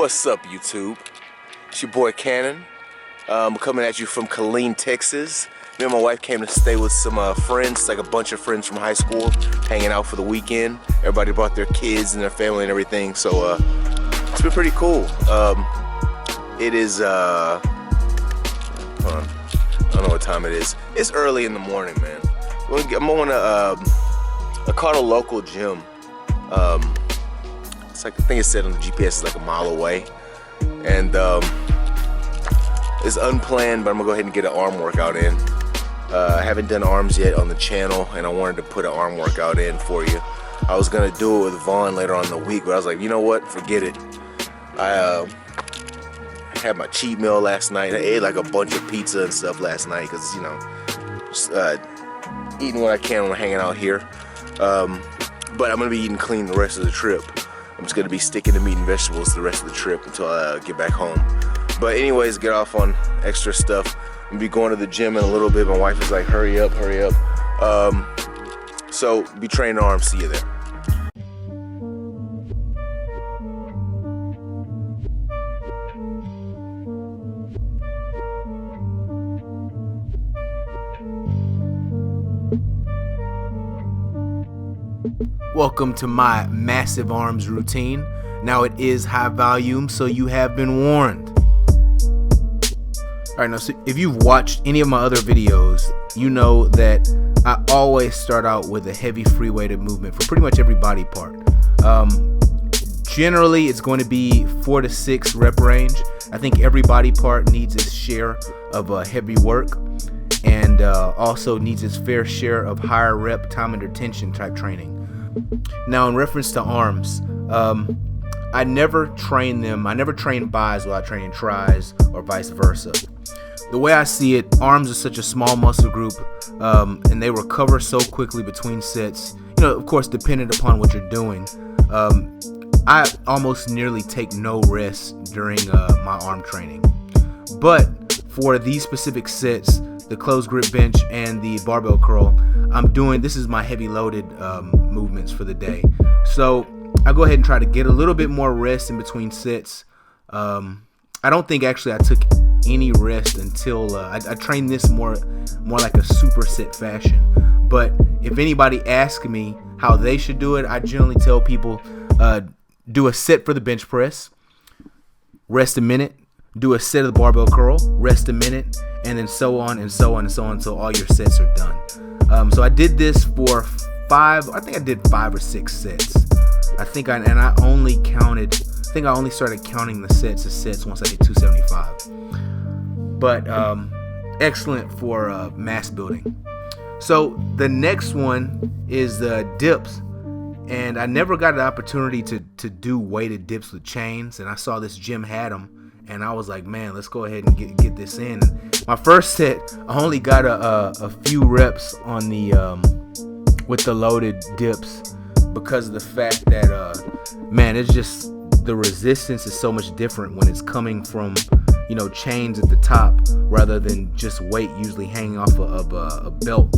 What's up, YouTube? It's your boy Cannon. Coming at you from Killeen, Texas. Me and my wife came to stay with some friends, like a bunch of friends from high school, hanging out for the weekend. Everybody brought their kids and their family and everything, so it's been pretty cool. It is, hold on, I don't know what time it is. It's early in the morning, man. I'm on I caught a local gym. It's like, I think it said on the GPS it's like a mile away, and it's unplanned, but I'm gonna go ahead and get an arm workout in. I haven't done arms yet on the channel, and I wanted to put an arm workout in for you. I was gonna do it with Vaughn later on in the week, but I was like, you know what, forget it. I had my cheat meal last night. I ate like a bunch of pizza and stuff last night because, you know, just eating what I can when I'm hanging out here. But I'm gonna be eating clean the rest of the trip. I'm just gonna be sticking to meat and vegetables the rest of the trip until I get back home. But anyways, get off on extra stuff. I'm gonna be going to the gym in a little bit. My wife is like, hurry up, hurry up. So be training arms, see you there. Welcome to my massive arms routine. Now it is high volume, so you have been warned. Alright, now so if you've watched any of my other videos, you know that I always start out with a heavy free weighted movement for pretty much every body part. Generally, it's going to be 4 to 6 rep range. I think every body part needs its share of heavy work, and also needs its fair share of higher rep time under tension type training. Now, in reference to arms, I never train bis while I train tris or vice versa. The way I see it, arms are such a small muscle group, and they recover so quickly between sets. You know, of course, dependent upon what you're doing. I almost nearly take no rest during my arm training. But for these specific sets, the closed grip bench and the barbell curl, this is my heavy loaded movements for the day. So I go ahead and try to get a little bit more rest in between sets. I don't think actually I took any rest until I trained this more like a superset fashion. But if anybody asks me how they should do it, I generally tell people do a set for the bench press, rest a minute, do a set of the barbell curl, rest a minute, and then so on and so on and so on until all your sets are done. So I did this for 5 or 6 sets. I only started counting the sets as sets once I hit 275. But excellent for mass building. So the next one is the dips. And I never got the opportunity to do weighted dips with chains, and I saw this gym had them. And I was like, man, let's go ahead and get this in. My first set, I only got a few reps on the with the loaded dips because of the fact that man, it's just the resistance is so much different when it's coming from, you know, chains at the top rather than just weight usually hanging off of a belt.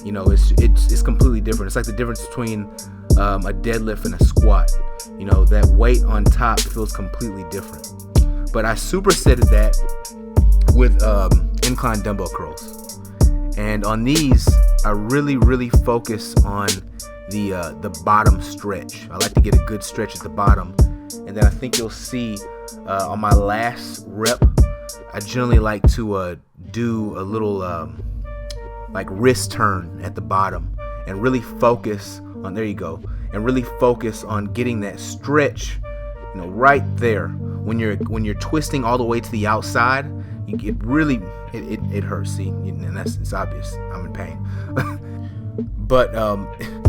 You know, it's completely different. It's like the difference between a deadlift and a squat. You know, that weight on top feels completely different. But I supersetted that with incline dumbbell curls. And on these, I really focus on the bottom stretch. I like to get a good stretch at the bottom. And then I think you'll see on my last rep, I generally like to do a little like wrist turn at the bottom and really focus on, there you go, and really focus on getting that stretch, you know, right there. When you're twisting all the way to the outside, it hurts. See, and it's obvious. I'm in pain. But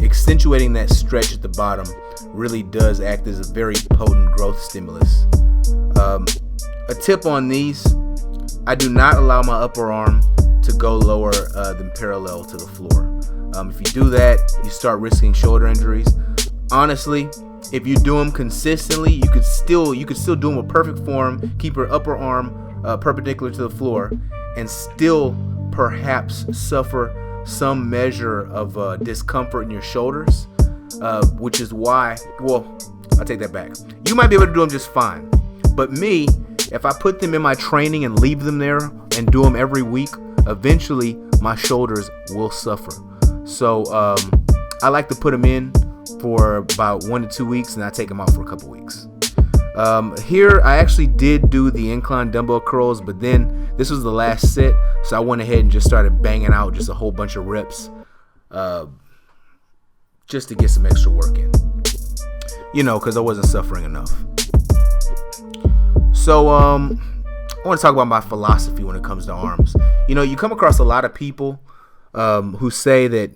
accentuating that stretch at the bottom really does act as a very potent growth stimulus. A tip on these: I do not allow my upper arm to go lower than parallel to the floor. If you do that, you start risking shoulder injuries. Honestly, if you do them consistently, you could still do them with perfect form, keep your upper arm perpendicular to the floor, and still perhaps suffer some measure of discomfort in your shoulders, which is why, well, I'll take that back. You might be able to do them just fine, But me, if I put them in my training and leave them there and do them every week, eventually my shoulders will suffer. So I like to put them in for about 1 to 2 weeks, and I take them out for a couple weeks. Here I actually did do the incline dumbbell curls, but then this was the last set, so I went ahead and just started banging out just a whole bunch of reps, just to get some extra work in, because I wasn't suffering enough. So I want to talk about my philosophy when it comes to arms. You come across a lot of people who say that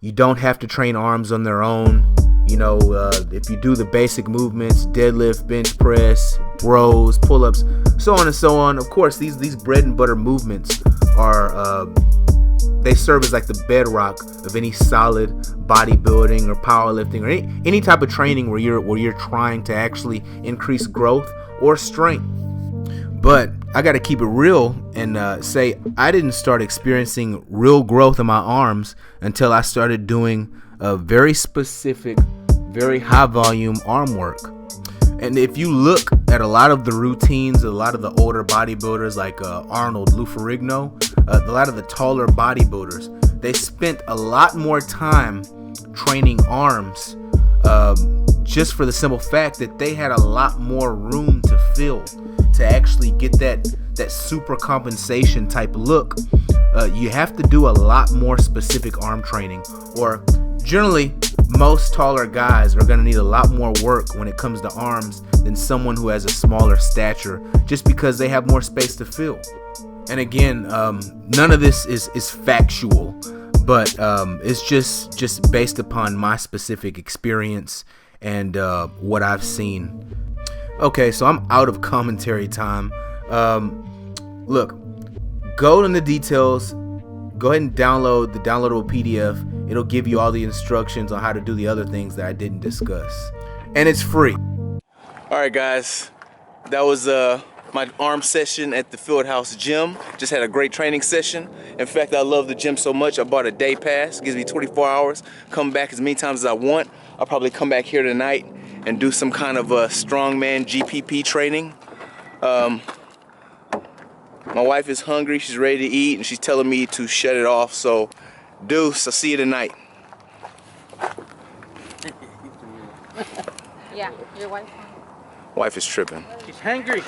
you don't have to train arms on their own. If you do the basic movements, deadlift, bench press, rows, pull-ups, so on and so on. Of course, these bread and butter movements are they serve as like the bedrock of any solid bodybuilding or powerlifting or any type of training where you're trying to actually increase growth or strength. But I got to keep it real and say I didn't start experiencing real growth in my arms until I started doing a very specific, very high volume arm work. And if you look at a lot of the routines, a lot of the older bodybuilders like Arnold, Lou Ferrigno, a lot of the taller bodybuilders, they spent a lot more time training arms just for the simple fact that they had a lot more room to fill to actually get that super compensation type look. You have to do a lot more specific arm training, or generally most taller guys are going to need a lot more work when it comes to arms than someone who has a smaller stature, just because they have more space to fill. And again, none of this is factual, but it's just based upon my specific experience and what I've seen. Okay, so I'm out of commentary time. Look, go in the details. Go ahead and download the downloadable PDF. It'll give you all the instructions on how to do the other things that I didn't discuss. And it's free. All right, guys. That was my arm session at the Fieldhouse Gym. Just had a great training session. In fact, I love the gym so much, I bought a day pass. It gives me 24 hours. Come back as many times as I want. I'll probably come back here tonight and do some kind of a strongman GPP training. My wife is hungry, she's ready to eat, and she's telling me to shut it off. So, deuce, I'll see you tonight. Yeah, your wife. Wife is tripping. She's hungry.